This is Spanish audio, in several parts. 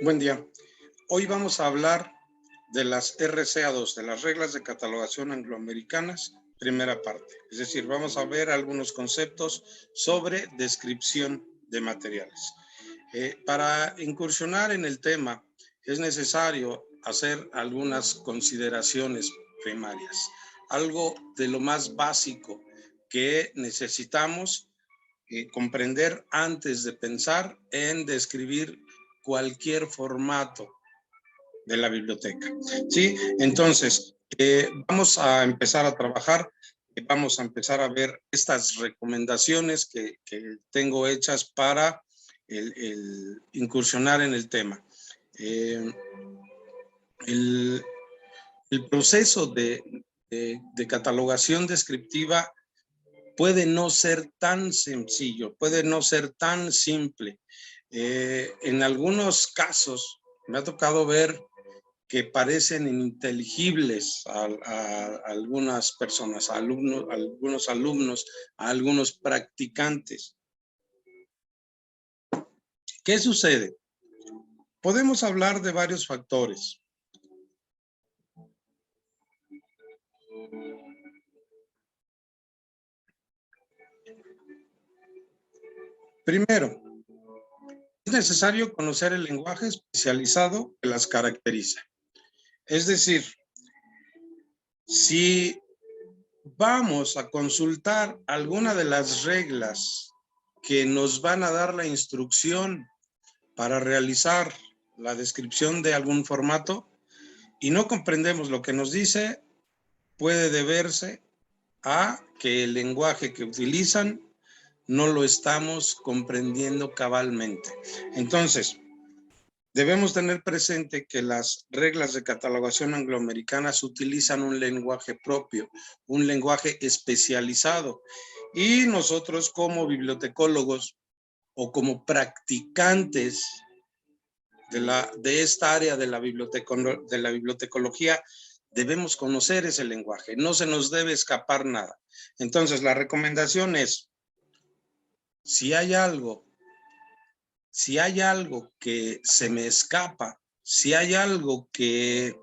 Buen día. Hoy vamos a hablar de las RCA2, de las reglas de catalogación angloamericanas, primera parte. Es decir, vamos a ver algunos conceptos sobre descripción de materiales. Para incursionar en el tema, es necesario hacer algunas consideraciones primarias. Algo de lo más básico que necesitamos comprender antes de pensar en describir cualquier formato de la biblioteca. ¿Sí? Entonces, vamos a empezar a trabajar, vamos a empezar a ver estas recomendaciones que tengo hechas para el incursionar en el tema. El proceso de catalogación descriptiva puede no ser tan sencillo, puede no ser tan simple. En algunos casos me ha tocado ver que parecen ininteligibles a algunas personas, a algunos alumnos, a algunos practicantes. ¿Qué sucede? Podemos hablar de varios factores. Primero, es necesario conocer el lenguaje especializado que las caracteriza. Es decir, si vamos a consultar alguna de las reglas que nos van a dar la instrucción para realizar la descripción de algún formato y no comprendemos lo que nos dice, puede deberse a que el lenguaje que utilizan no lo estamos comprendiendo cabalmente. Entonces, debemos tener presente que las reglas de catalogación angloamericanas utilizan un lenguaje propio, un lenguaje especializado, y nosotros como bibliotecólogos o como practicantes de esta área de la bibliotecología, debemos conocer ese lenguaje, no se nos debe escapar nada. Entonces, la recomendación es, si hay algo que se me escapa, si hay algo que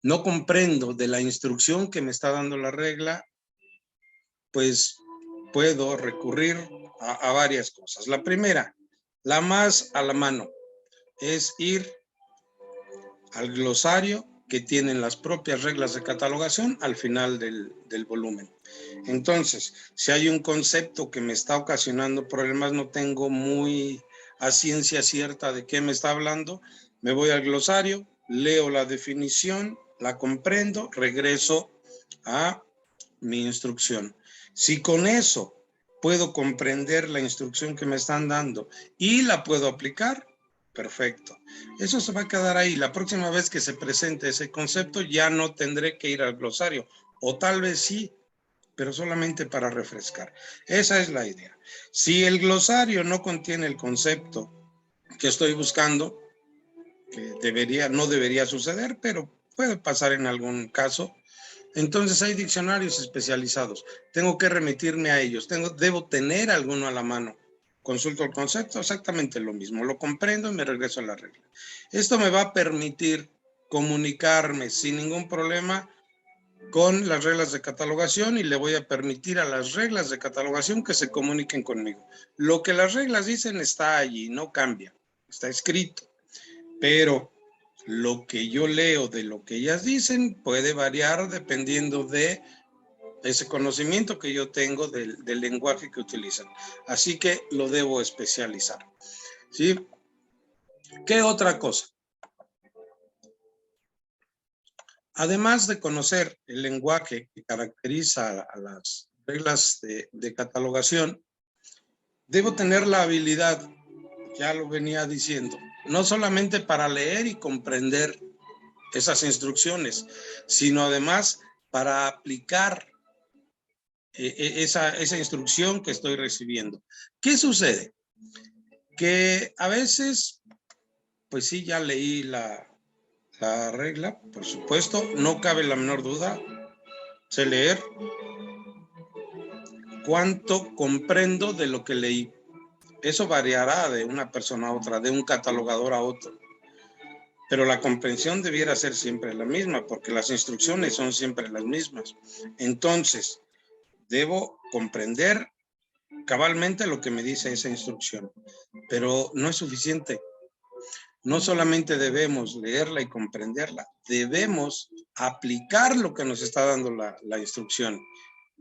no comprendo de la instrucción que me está dando la regla, pues puedo recurrir a varias cosas. La primera, la más a la mano, es ir al glosario que tienen las propias reglas de catalogación al final del volumen. Entonces, si hay un concepto que me está ocasionando problemas, no tengo muy a ciencia cierta de qué me está hablando, me voy al glosario, leo la definición, la comprendo, regreso a mi instrucción. Si con eso puedo comprender la instrucción que me están dando y la puedo aplicar, perfecto. Eso se va a quedar ahí. La próxima vez que se presente ese concepto ya no tendré que ir al glosario, o tal vez sí, pero solamente para refrescar. Esa es la idea. Si el glosario no contiene el concepto que estoy buscando, que no debería suceder, pero puede pasar en algún caso, entonces hay diccionarios especializados. Tengo que remitirme a ellos. Debo tener alguno a la mano. Consulto el concepto, exactamente lo mismo. Lo comprendo y me regreso a la regla. Esto me va a permitir comunicarme sin ningún problema con las reglas de catalogación y le voy a permitir a las reglas de catalogación que se comuniquen conmigo. Lo que las reglas dicen está allí, no cambia, está escrito. Pero lo que yo leo de lo que ellas dicen puede variar dependiendo de ese conocimiento que yo tengo del lenguaje que utilizan. Así que lo debo especializar. ¿Sí? ¿Qué otra cosa? Además de conocer el lenguaje que caracteriza a las reglas de catalogación, debo tener la habilidad, ya lo venía diciendo, no solamente para leer y comprender esas instrucciones, sino además para aplicar esa instrucción que estoy recibiendo. ¿Qué sucede? Que a veces, pues sí, ya leí la regla, por supuesto, no cabe la menor duda, sé leer. ¿Cuánto comprendo de lo que leí? Eso variará de una persona a otra, de un catalogador a otro. Pero la comprensión debiera ser siempre la misma, porque las instrucciones son siempre las mismas. Entonces, debo comprender cabalmente lo que me dice esa instrucción, pero no es suficiente. No solamente debemos leerla y comprenderla, debemos aplicar lo que nos está dando la instrucción.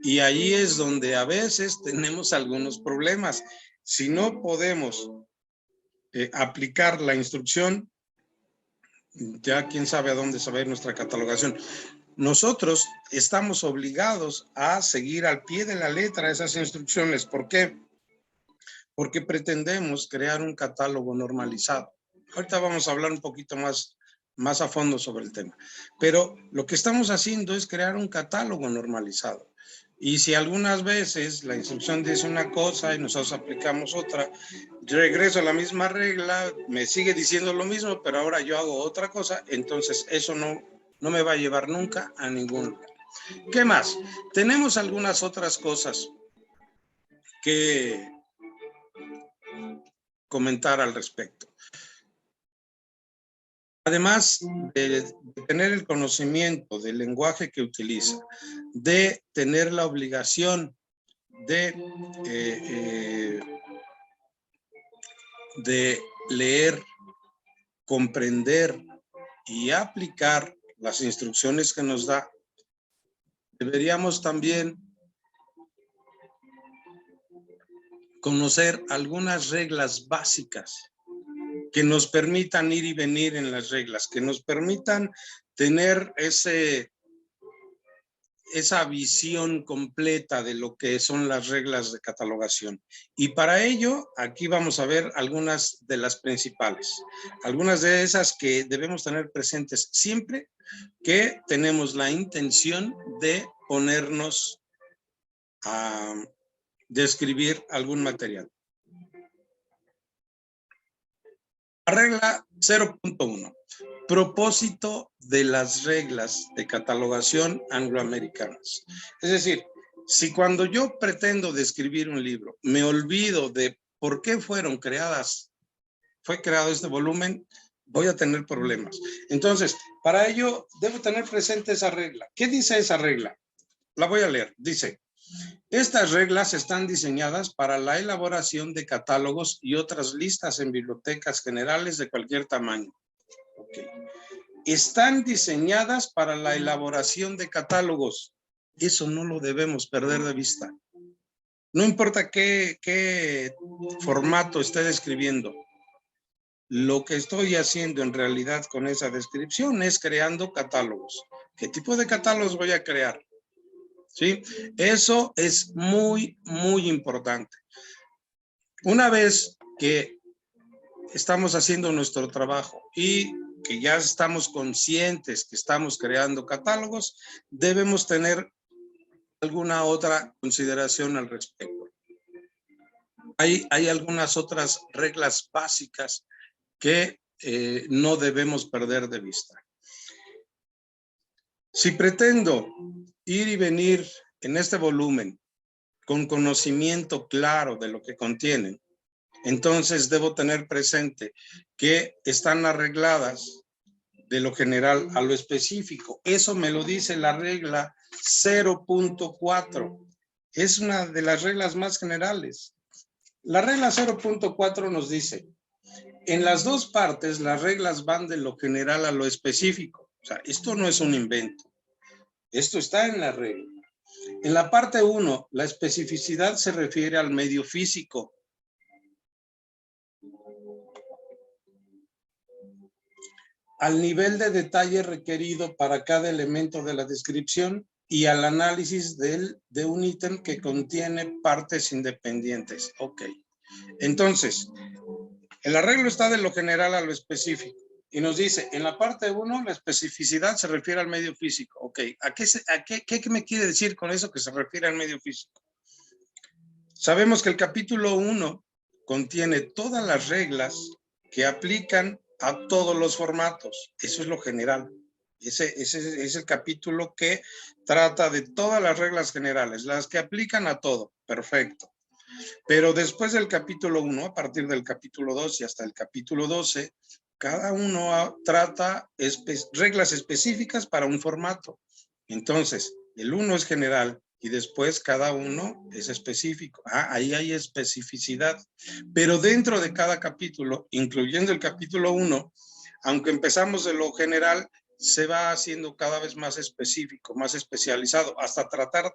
Y ahí es donde a veces tenemos algunos problemas. Si no podemos aplicar la instrucción, ya quién sabe a dónde se va a ir nuestra catalogación. Nosotros estamos obligados a seguir al pie de la letra esas instrucciones. ¿Por qué? Porque pretendemos crear un catálogo normalizado. Ahorita vamos a hablar un poquito más a fondo sobre el tema. Pero lo que estamos haciendo es crear un catálogo normalizado. Y si algunas veces la instrucción dice una cosa y nosotros aplicamos otra, yo regreso a la misma regla, me sigue diciendo lo mismo, pero ahora yo hago otra cosa, entonces eso no me va a llevar nunca a ningún lugar. ¿Qué más? Tenemos algunas otras cosas que comentar al respecto. Además de tener el conocimiento del lenguaje que utiliza, de tener la obligación de leer, comprender y aplicar las instrucciones que nos da, deberíamos también conocer algunas reglas básicas que nos permitan ir y venir en las reglas, que nos permitan tener esa visión completa de lo que son las reglas de catalogación. Y para ello, aquí vamos a ver algunas de las principales, algunas de esas que debemos tener presentes siempre que tenemos la intención de ponernos a describir algún material. La regla 0.1. Propósito de las reglas de catalogación angloamericanas. Es decir, si cuando yo pretendo describir un libro me olvido de por qué fue creado este volumen, voy a tener problemas. Entonces, para ello debo tener presente esa regla. ¿Qué dice esa regla? La voy a leer. Dice: estas reglas están diseñadas para la elaboración de catálogos y otras listas en bibliotecas generales de cualquier tamaño. Okay. Están diseñadas para la elaboración de catálogos. Eso no lo debemos perder de vista. No importa qué formato esté describiendo. Lo que estoy haciendo en realidad con esa descripción es creando catálogos. ¿Qué tipo de catálogos voy a crear? ¿Sí? Eso es muy, muy importante. Una vez que estamos haciendo nuestro trabajo y que ya estamos conscientes que estamos creando catálogos, debemos tener alguna otra consideración al respecto. Hay algunas otras reglas básicas que no debemos perder de vista. Si pretendo ir y venir en este volumen con conocimiento claro de lo que contienen, entonces debo tener presente que están arregladas de lo general a lo específico. Eso me lo dice la regla 0.4. Es una de las reglas más generales. La regla 0.4 nos dice: en las dos partes las reglas van de lo general a lo específico. O sea, esto no es un invento. Esto está en la regla. En la parte 1, la especificidad se refiere al medio físico. Al nivel de detalle requerido para cada elemento de la descripción y al análisis de un ítem que contiene partes independientes. Ok. Entonces, el arreglo está de lo general a lo específico. Y nos dice, en la parte 1, la especificidad se refiere al medio físico. Ok, ¿qué me quiere decir con eso que se refiere al medio físico? Sabemos que el capítulo 1 contiene todas las reglas que aplican a todos los formatos. Eso es lo general. Ese es el capítulo que trata de todas las reglas generales, las que aplican a todo. Perfecto. Pero después del capítulo 1, a partir del capítulo 2 y hasta el capítulo 12, cada uno trata reglas específicas para un formato. Entonces, el 1 es general y después cada uno es específico. Ahí hay especificidad. Pero dentro de cada capítulo, incluyendo el capítulo 1, aunque empezamos de lo general, se va haciendo cada vez más específico, más especializado, hasta tratar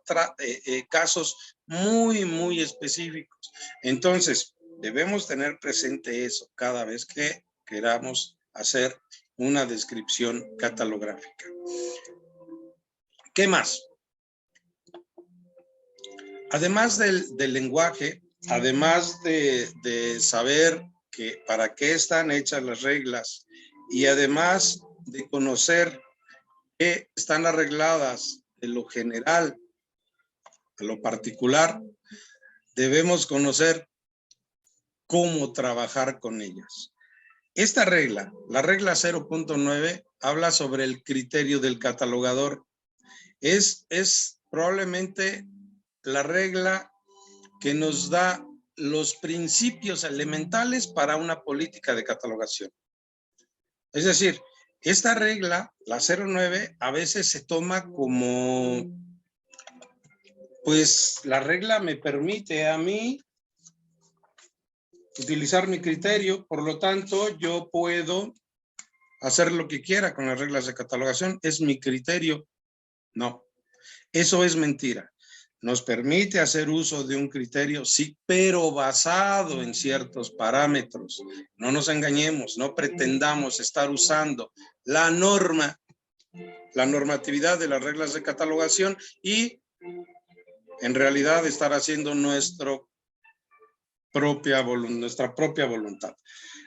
casos muy, muy específicos. Entonces, debemos tener presente eso cada vez que queramos hacer una descripción catalográfica. ¿Qué más? Además del lenguaje, además de saber para qué están hechas las reglas y además de conocer que están arregladas de lo general a lo particular, debemos conocer cómo trabajar con ellas. Esta regla, la regla 0.9, habla sobre el criterio del catalogador. Es probablemente la regla que nos da los principios elementales para una política de catalogación. Es decir, esta regla, la 09, a veces se toma como, pues la regla me permite a mí utilizar mi criterio, por lo tanto yo puedo hacer lo que quiera con las reglas de catalogación, es mi criterio. No, eso es mentira. Nos permite hacer uso de un criterio, sí, pero basado en ciertos parámetros. No nos engañemos, no pretendamos estar usando la norma, la normatividad de las reglas de catalogación y en realidad estar haciendo nuestra propia voluntad.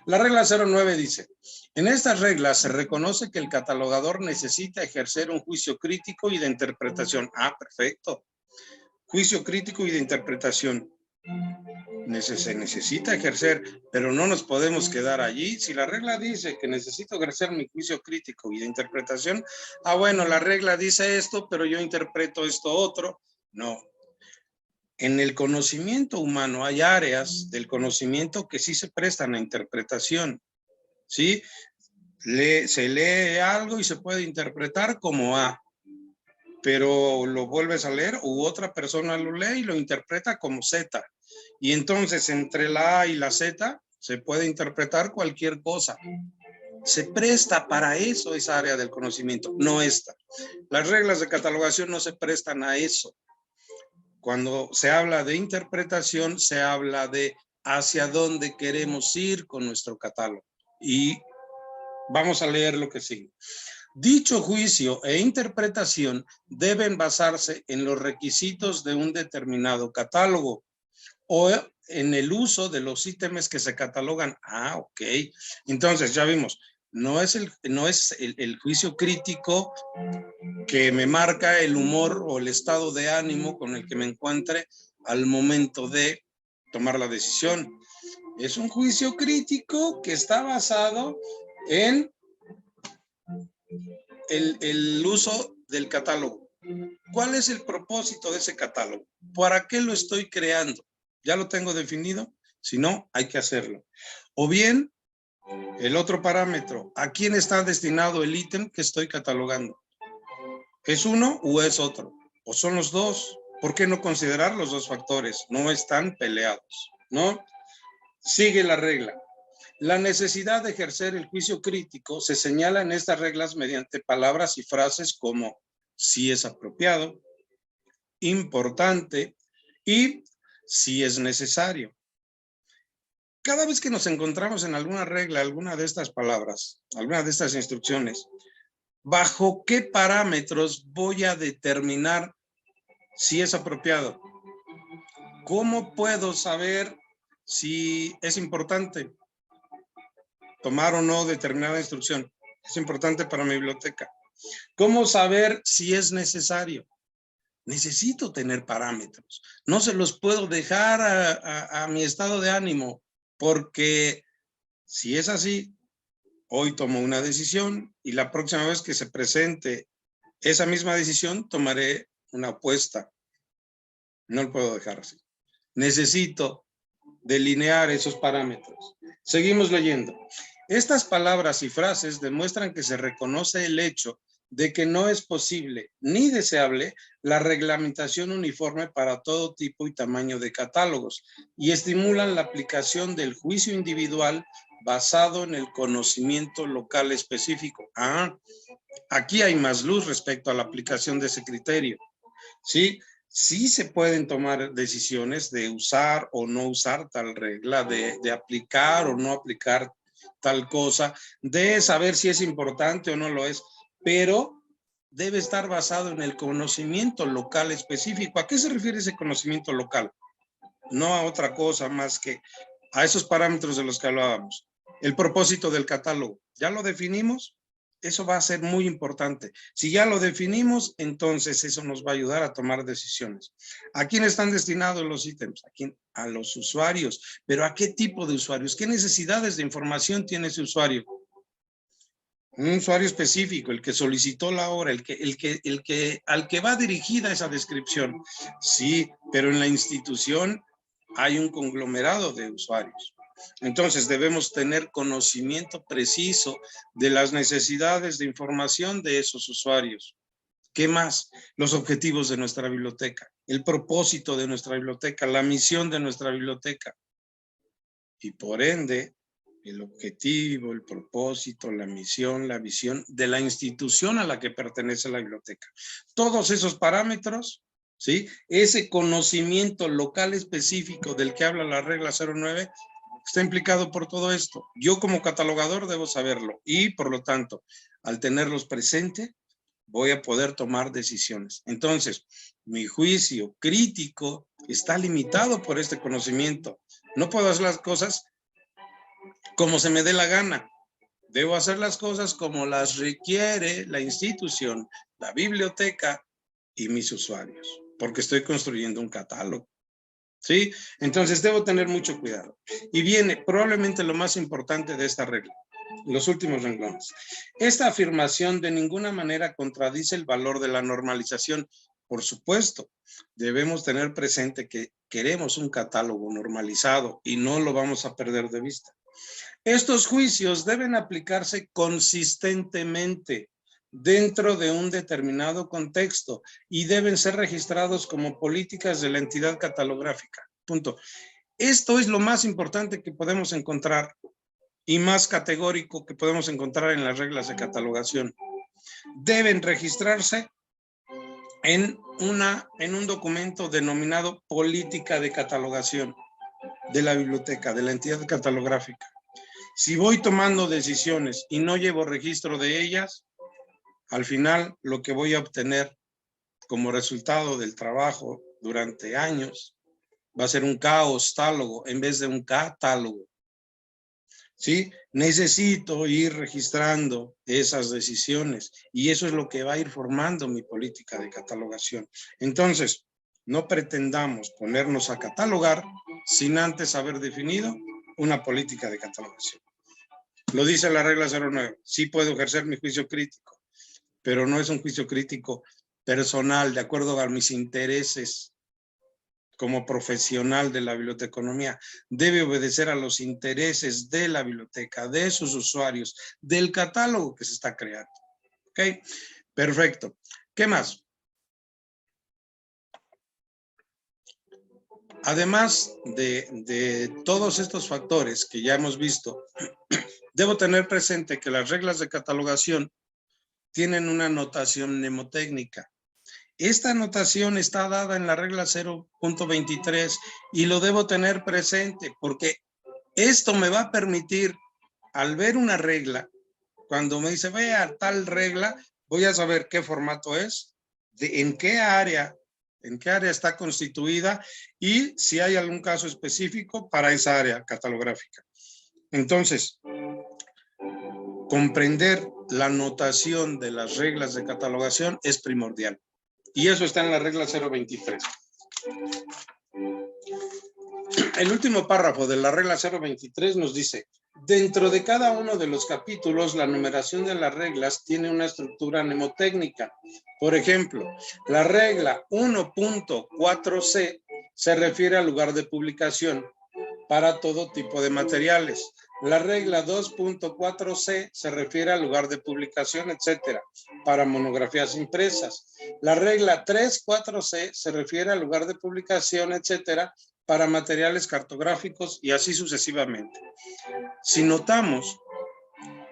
La regla 09 dice, en estas reglas se reconoce que el catalogador necesita ejercer un juicio crítico y de interpretación. Perfecto. Juicio crítico y de interpretación. Se necesita ejercer, pero no nos podemos quedar allí. Si la regla dice que necesito ejercer mi juicio crítico y de interpretación, bueno, la regla dice esto, pero yo interpreto esto otro. No. En el conocimiento humano hay áreas del conocimiento que sí se prestan a interpretación, ¿sí? Se lee algo y se puede interpretar como A, pero lo vuelves a leer u otra persona lo lee y lo interpreta como Z. Y entonces entre la A y la Z se puede interpretar cualquier cosa. Se presta para eso esa área del conocimiento, no esta. Las reglas de catalogación no se prestan a eso. Cuando se habla de interpretación, se habla de hacia dónde queremos ir con nuestro catálogo. Y vamos a leer lo que sigue. Dicho juicio e interpretación deben basarse en los requisitos de un determinado catálogo o en el uso de los ítems que se catalogan. Ok. Entonces, ya vimos, no es el juicio crítico que me marca el humor o el estado de ánimo con el que me encuentre al momento de tomar la decisión. Es un juicio crítico que está basado en el uso del catálogo. ¿Cuál es el propósito de ese catálogo? ¿Para qué lo estoy creando? ¿Ya lo tengo definido? Si no, hay que hacerlo. O bien, el otro parámetro, ¿a quién está destinado el ítem que estoy catalogando? ¿Es uno o es otro? ¿O son los dos? ¿Por qué no considerar los dos factores? No están peleados, ¿no? Sigue la regla. La necesidad de ejercer el juicio crítico se señala en estas reglas mediante palabras y frases como si es apropiado, importante y si es necesario. Cada vez que nos encontramos en alguna regla, alguna de estas palabras, alguna de estas instrucciones, ¿bajo qué parámetros voy a determinar si es apropiado? ¿Cómo puedo saber si es importante tomar o no determinada instrucción? Es importante para mi biblioteca. ¿Cómo saber si es necesario? Necesito tener parámetros. No se los puedo dejar a mi estado de ánimo, porque si es así, hoy tomo una decisión y la próxima vez que se presente esa misma decisión, tomaré una apuesta. No lo puedo dejar así. necesito delinear esos parámetros. Seguimos leyendo. Estas palabras y frases demuestran que se reconoce el hecho de que no es posible ni deseable la reglamentación uniforme para todo tipo y tamaño de catálogos y estimulan la aplicación del juicio individual basado en el conocimiento local específico. Aquí hay más luz respecto a la aplicación de ese criterio. Sí, sí se pueden tomar decisiones de usar o no usar tal regla, de aplicar o no aplicar tal cosa, de saber si es importante o no lo es, pero debe estar basado en el conocimiento local específico. ¿A qué se refiere ese conocimiento local? No a otra cosa más que a esos parámetros de los que hablábamos. El propósito del catálogo, ¿ya lo definimos? Eso va a ser muy importante. Si ya lo definimos, entonces eso nos va a ayudar a tomar decisiones. ¿A quién están destinados los ítems? A los usuarios. ¿Pero a qué tipo de usuarios? ¿Qué necesidades de información tiene ese usuario? Un usuario específico, el que solicitó la hora, al que va dirigida esa descripción. Sí, pero en la institución hay un conglomerado de usuarios. Entonces debemos tener conocimiento preciso de las necesidades de información de esos usuarios. ¿Qué más? Los objetivos de nuestra biblioteca, el propósito de nuestra biblioteca, la misión de nuestra biblioteca. Y por ende, el objetivo, el propósito, la misión, la visión de la institución a la que pertenece la biblioteca. Todos esos parámetros, ¿sí? Ese conocimiento local específico del que habla la regla 09 está implicado por todo esto. Yo como catalogador debo saberlo y por lo tanto, al tenerlos presente, voy a poder tomar decisiones. Entonces, mi juicio crítico está limitado por este conocimiento. No puedo hacer las cosas como se me dé la gana. Debo hacer las cosas como las requiere la institución, la biblioteca y mis usuarios, porque estoy construyendo un catálogo. ¿Sí? Entonces debo tener mucho cuidado. Y viene probablemente lo más importante de esta regla, los últimos renglones. Esta afirmación de ninguna manera contradice el valor de la normalización. Por supuesto, debemos tener presente que queremos un catálogo normalizado y no lo vamos a perder de vista. Estos juicios deben aplicarse consistentemente dentro de un determinado contexto y deben ser registrados como políticas de la entidad catalográfica. Punto. Esto es lo más importante que podemos encontrar y más categórico que podemos encontrar en las reglas de catalogación. Deben registrarse en un documento denominado política de catalogación de la biblioteca, de la entidad catalográfica. Si voy tomando decisiones y no llevo registro de ellas, al final lo que voy a obtener como resultado del trabajo durante años va a ser un caostálogo en vez de un catálogo. ¿Sí? Necesito ir registrando esas decisiones y eso es lo que va a ir formando mi política de catalogación. Entonces, no pretendamos ponernos a catalogar sin antes haber definido una política de catalogación. Lo dice la regla 09. Sí puedo ejercer mi juicio crítico, pero no es un juicio crítico personal, de acuerdo a mis intereses como profesional de la biblioteconomía. Debe obedecer a los intereses de la biblioteca, de sus usuarios, del catálogo que se está creando. ¿Ok? Perfecto. ¿Qué más? Además de todos estos factores que ya hemos visto, debo tener presente que las reglas de catalogación tienen una notación mnemotécnica. Esta notación está dada en la regla 0.23 y lo debo tener presente porque esto me va a permitir, al ver una regla, cuando me dice vea tal regla, voy a saber qué formato es, en qué área está constituida y si hay algún caso específico para esa área catalográfica. Entonces, comprender la notación de las reglas de catalogación es primordial. Y eso está en la regla 023. El último párrafo de la regla 023 nos dice, dentro de cada uno de los capítulos, la numeración de las reglas tiene una estructura mnemotécnica. Por ejemplo, la regla 1.4c se refiere al lugar de publicación para todo tipo de materiales. La regla 2.4c se refiere al lugar de publicación, etcétera, para monografías impresas. La regla 3.4c se refiere al lugar de publicación, etcétera, para materiales cartográficos y así sucesivamente. Si notamos,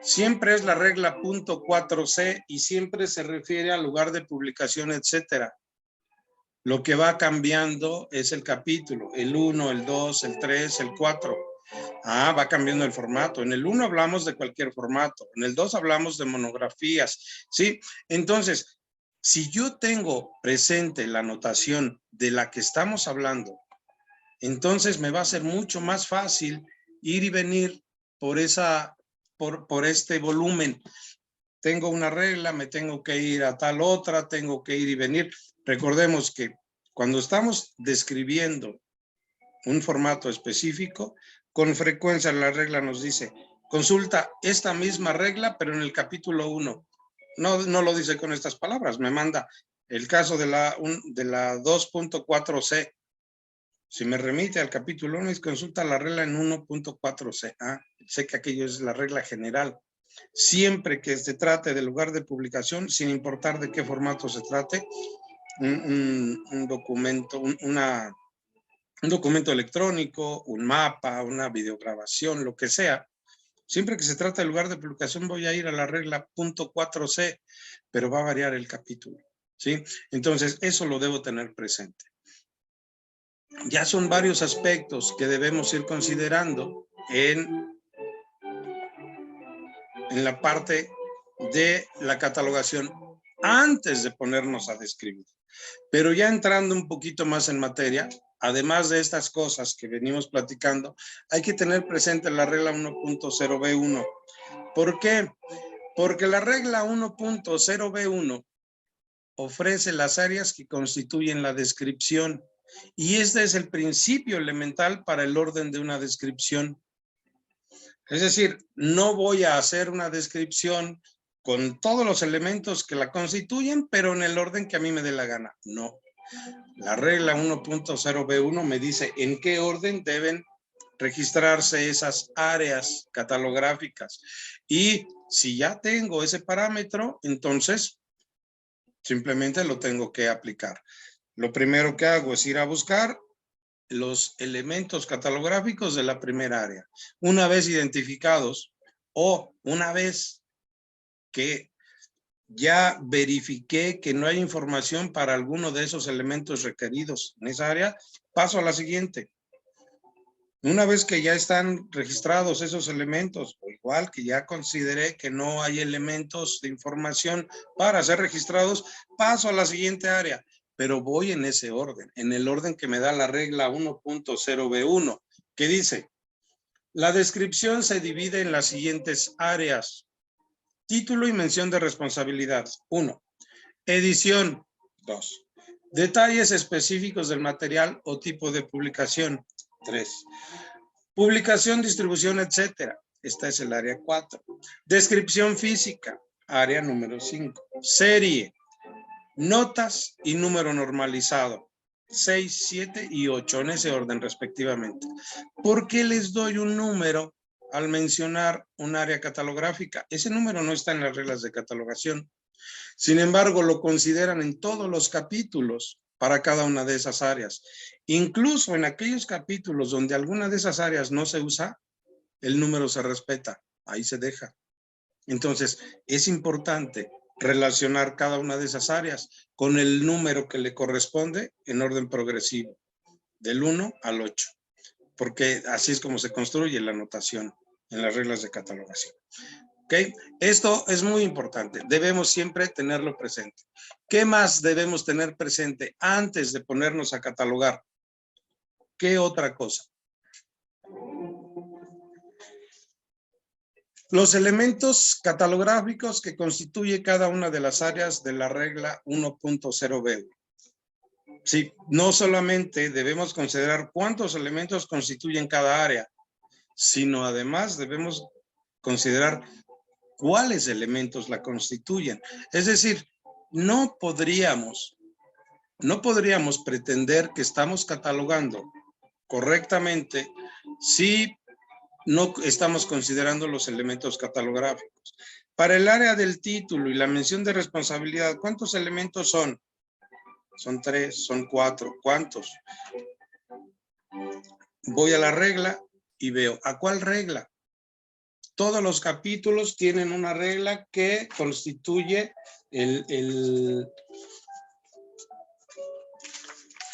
siempre es la regla .4c y siempre se refiere al lugar de publicación, etcétera. Lo que va cambiando es el capítulo, el 1, el 2, el 3, el 4. Va cambiando el formato. En el 1 hablamos de cualquier formato. En el 2 hablamos de monografías, ¿sí? Entonces, si yo tengo presente la notación de la que estamos hablando, entonces me va a ser mucho más fácil ir y venir por este volumen. Tengo una regla, me tengo que ir a tal otra, tengo que ir y venir. Recordemos que cuando estamos describiendo un formato específico, con frecuencia la regla nos dice, consulta esta misma regla, pero en el capítulo 1. No lo dice con estas palabras, me manda el caso de la 2.4c. Si me remite al capítulo 1, consulta la regla en 1.4c. Sé que aquello es la regla general. Siempre que se trate del lugar de publicación, sin importar de qué formato se trate, un documento, un documento electrónico, un mapa, una videograbación, lo que sea. Siempre que se trata del lugar de publicación voy a ir a la regla .4c, pero va a variar el capítulo, ¿sí? Entonces, eso lo debo tener presente. Ya son varios aspectos que debemos ir considerando en la parte de la catalogación antes de ponernos a describir. Pero ya entrando un poquito más en materia, además de estas cosas que venimos platicando, hay que tener presente la regla 1.0b1. ¿Por qué? Porque la regla 1.0b1 ofrece las áreas que constituyen la descripción y este es el principio elemental para el orden de una descripción. Es decir, no voy a hacer una descripción con todos los elementos que la constituyen, pero en el orden que a mí me dé la gana. No. La regla 1.0b1 me dice en qué orden deben registrarse esas áreas catalográficas. Y si ya tengo ese parámetro, entonces simplemente lo tengo que aplicar. Lo primero que hago es ir a buscar los elementos catalográficos de la primera área. Una vez identificados o una vez que ya verifiqué que no hay información para alguno de esos elementos requeridos en esa área, paso a la siguiente. Una vez que ya están registrados esos elementos, o igual que ya consideré que no hay elementos de información para ser registrados, paso a la siguiente área. Pero voy en ese orden, en el orden que me da la regla 1.0b1, que dice, la descripción se divide en las siguientes áreas. Título y mención de responsabilidad, 1. Edición, 2. Detalles específicos del material o tipo de publicación, 3. Publicación, distribución, etcétera. Esta es el área 4. Descripción física, área número 5. Serie, notas y número normalizado, 6, 7 y 8, en ese orden respectivamente. ¿Por qué les doy un número al mencionar un área catalográfica? Ese número no está en las reglas de catalogación. Sin embargo, lo consideran en todos los capítulos para cada una de esas áreas. Incluso en aquellos capítulos donde alguna de esas áreas no se usa, el número se respeta, ahí se deja. Entonces, es importante relacionar cada una de esas áreas con el número que le corresponde en orden progresivo, del 1 al 8, porque así es como se construye la notación en las reglas de catalogación. ¿Ok? Esto es muy importante, debemos siempre tenerlo presente. ¿Qué más debemos tener presente antes de ponernos a catalogar? ¿Qué otra cosa? Los elementos catalográficos que constituye cada una de las áreas de la regla 1.0b. Sí, no solamente debemos considerar cuántos elementos constituyen cada área, sino además debemos considerar cuáles elementos la constituyen. Es decir, no podríamos no podríamos pretender que estamos catalogando correctamente si no estamos considerando los elementos catalográficos. Para el área del título y la mención de responsabilidad, ¿cuántos elementos son? Son 3, son 4. ¿Cuántos? Voy a la regla y veo. ¿A cuál regla? Todos los capítulos tienen una regla que constituye el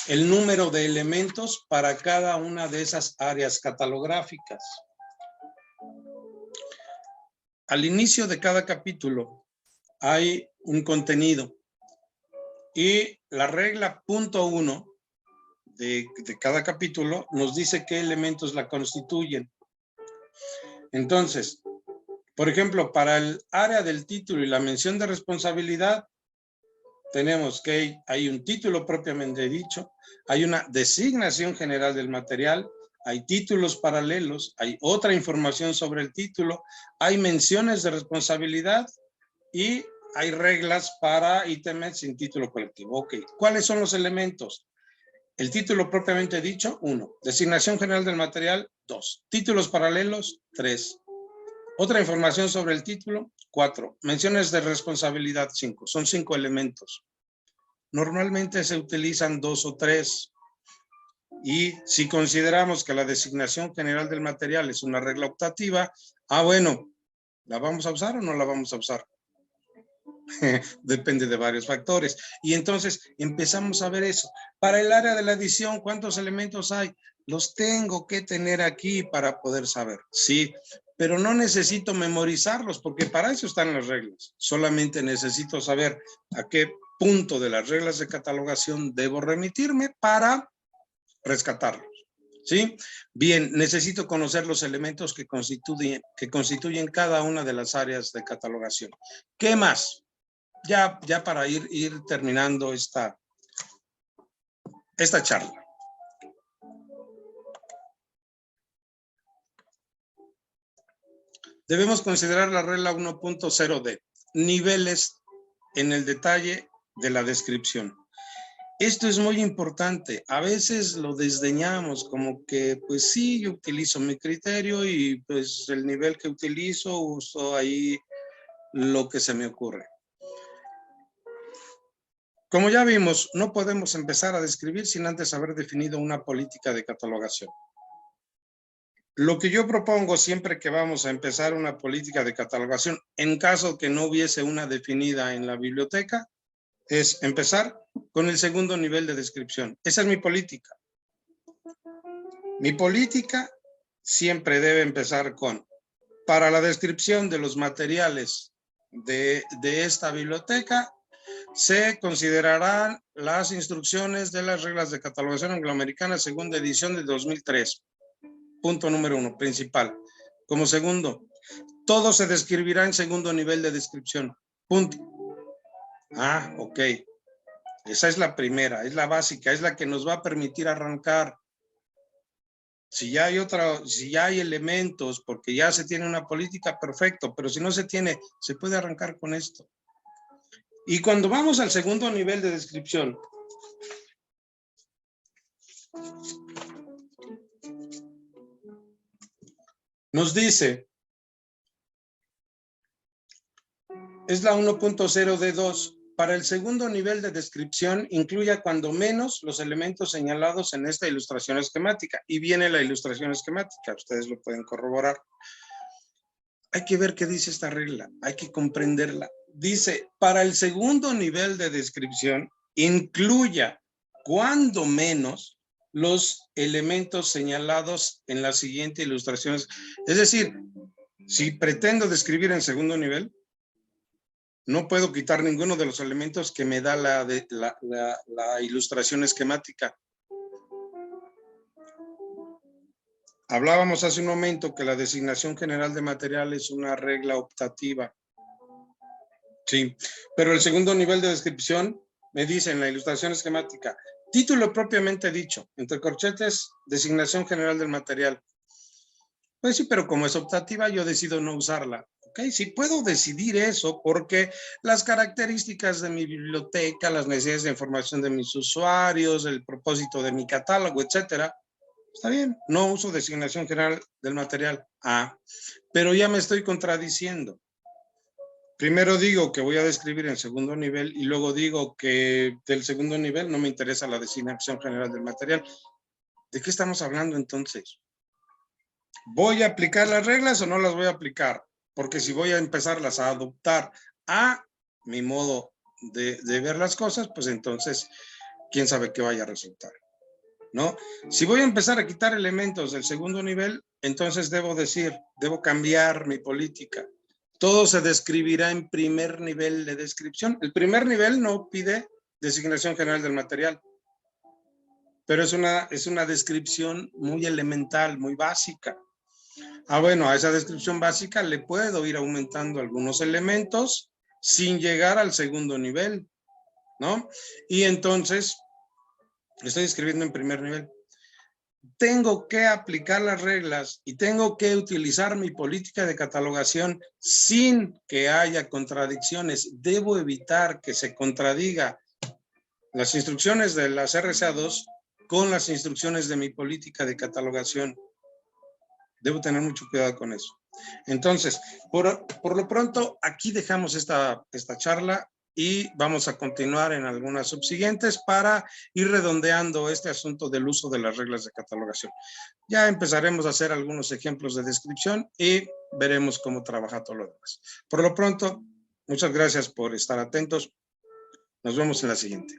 número de elementos para cada una de esas áreas catalográficas. Al inicio de cada capítulo hay un contenido y la regla punto 1 de cada capítulo nos dice qué elementos la constituyen. Entonces, por ejemplo, para el área del título y la mención de responsabilidad, tenemos que hay un título propiamente dicho, hay una designación general del material, hay títulos paralelos, hay otra información sobre el título, hay menciones de responsabilidad y hay reglas para ítems sin título colectivo. Ok, ¿cuáles son los elementos? El título propiamente dicho, 1. Designación general del material, 2. Títulos paralelos, 3. Otra información sobre el título, 4. Menciones de responsabilidad, 5. Son 5 elementos. Normalmente se utilizan 2 o 3. Y si consideramos que la designación general del material es una regla optativa, bueno, ¿la vamos a usar o no la vamos a usar? Depende de varios factores. Y entonces empezamos a ver eso. Para el área de la edición, ¿cuántos elementos hay? Los tengo que tener aquí para poder saber. Sí, pero no necesito memorizarlos porque para eso están las reglas. Solamente necesito saber a qué punto de las reglas de catalogación debo remitirme para rescatarlos. ¿Sí? Bien, necesito conocer los elementos que constituyen cada una de las áreas de catalogación. ¿Qué más? Ya para ir terminando esta charla. Debemos considerar la regla 1.0D, niveles en el detalle de la descripción. Esto es muy importante. A veces lo desdeñamos como que, pues sí, yo utilizo mi criterio y pues el nivel que utilizo, uso ahí lo que se me ocurre. Como ya vimos, no podemos empezar a describir sin antes haber definido una política de catalogación. Lo que yo propongo siempre que vamos a empezar una política de catalogación, en caso que no hubiese una definida en la biblioteca, es empezar con el segundo nivel de descripción. Esa es mi política. Mi política siempre debe empezar con, para la descripción de los materiales de esta biblioteca, se considerarán las instrucciones de las reglas de catalogación angloamericana segunda edición de 2003. Punto número 1, principal. Como segundo, todo se describirá en segundo nivel de descripción. Punto. Ok. Esa es la primera, es la básica, es la que nos va a permitir arrancar. Si ya hay elementos, porque ya se tiene una política, perfecto, pero si no se tiene, se puede arrancar con esto. Y cuando vamos al segundo nivel de descripción, nos dice, es la 1.0D2, para el segundo nivel de descripción incluya cuando menos los elementos señalados en esta ilustración esquemática. Y viene la ilustración esquemática, ustedes lo pueden corroborar. Hay que ver qué dice esta regla, hay que comprenderla. Dice, para el segundo nivel de descripción, incluya cuando menos los elementos señalados en las siguientes ilustraciones. Es decir, si pretendo describir en segundo nivel, no puedo quitar ninguno de los elementos que me da la ilustración esquemática. Hablábamos hace un momento que la designación general de material es una regla optativa. Sí, pero el segundo nivel de descripción me dice en la ilustración esquemática, título propiamente dicho, entre corchetes, designación general del material. Pues sí, pero como es optativa, yo decido no usarla. ¿Ok? Sí puedo decidir eso porque las características de mi biblioteca, las necesidades de información de mis usuarios, el propósito de mi catálogo, etcétera. Está bien, no uso designación general del material. Pero ya me estoy contradiciendo. Primero digo que voy a describir en segundo nivel y luego digo que del segundo nivel no me interesa la designación general del material. ¿De qué estamos hablando entonces? ¿Voy a aplicar las reglas o no las voy a aplicar? Porque si voy a empezarlas a adoptar a mi modo de ver las cosas, pues entonces, quién sabe qué vaya a resultar, ¿no? Si voy a empezar a quitar elementos del segundo nivel, entonces debo cambiar mi política. Todo se describirá en primer nivel de descripción. El primer nivel no pide designación general del material, pero es una descripción muy elemental, muy básica. Bueno, a esa descripción básica le puedo ir aumentando algunos elementos sin llegar al segundo nivel, ¿no? Y entonces, estoy escribiendo en primer nivel. Tengo que aplicar las reglas y tengo que utilizar mi política de catalogación sin que haya contradicciones. Debo evitar que se contradiga las instrucciones de las RCA2 con las instrucciones de mi política de catalogación. Debo tener mucho cuidado con eso. Entonces, por lo pronto, aquí dejamos esta charla y vamos a continuar en algunas subsiguientes para ir redondeando este asunto del uso de las reglas de catalogación. Ya empezaremos a hacer algunos ejemplos de descripción y veremos cómo trabaja todo lo demás. Por lo pronto, muchas gracias por estar atentos. Nos vemos en la siguiente.